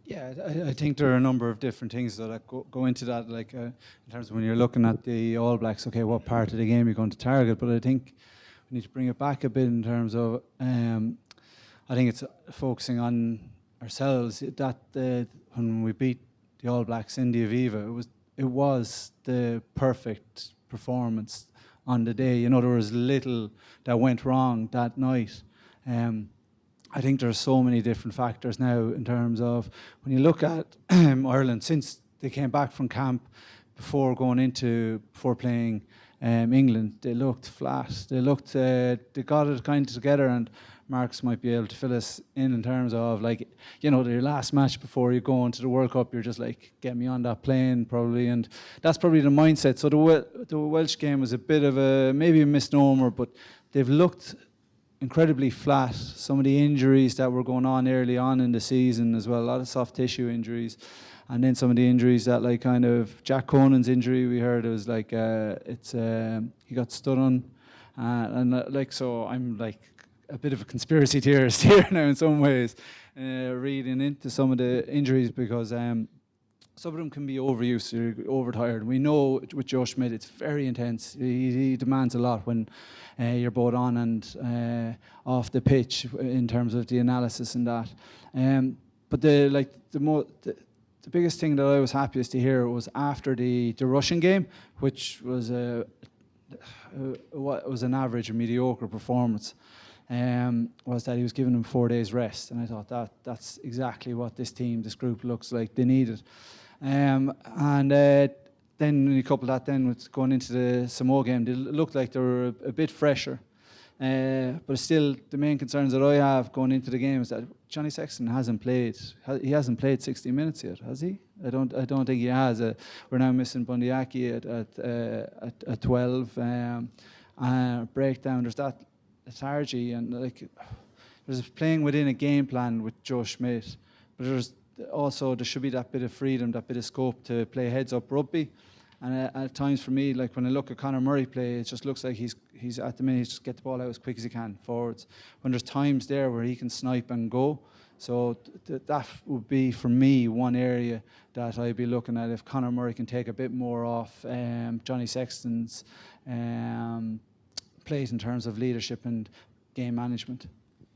Yeah, I think there are a number of different things that go into that. Like in terms of when you're looking at the All Blacks, okay, what part of the game you're going to target? But I think we need to bring it back a bit in terms of. I think it's focusing on ourselves. That when we beat the All Blacks in the Aviva, it was the perfect performance on the day. You know, there was little that went wrong that night. I think there's so many different factors now in terms of when you look at Ireland since they came back from camp before playing England, they looked flat. They got it kind of together, and Marks might be able to fill us in terms of like, you know, your last match before you go into the World Cup, you're just like, get me on that plane probably, and that's probably the mindset. So the Welsh game was a bit of maybe a misnomer, but they've looked incredibly flat. Some of the injuries that were going on early on in the season as well, a lot of soft tissue injuries, and then some of the injuries that like kind of Jack Conan's injury, we heard it was like he got stood on, like, so I'm like a bit of a conspiracy theorist here now in some ways, reading into some of the injuries, because some of them can be overused or overtired. We know with Joe Schmidt it's very intense. He demands a lot when you're both on and off the pitch in terms of the analysis and that. But the biggest thing that I was happiest to hear was after the Russian game, which was was an average or mediocre performance. Was that he was giving them 4 days rest, and I thought that's exactly what this group looks like they needed. Then when you couple that then with going into the Samoa game, they looked like they were a bit fresher. But still, the main concerns that I have going into the game is that Johnny Sexton hasn't played. He hasn't played 60 minutes yet, has he? I don't think he has. We're now missing Bundyaki at 12. Breakdown. There's that lethargy, and like there's playing within a game plan with Joe Schmidt, but there should be that bit of freedom, that bit of scope to play heads up rugby. And at times for me, like when I look at Conor Murray play, it just looks like he's at the minute, he's just get the ball out as quick as he can forwards. When there's times there where he can snipe and go. So that would be for me one area that I'd be looking at, if Conor Murray can take a bit more off Johnny Sexton's plate in terms of leadership and game management.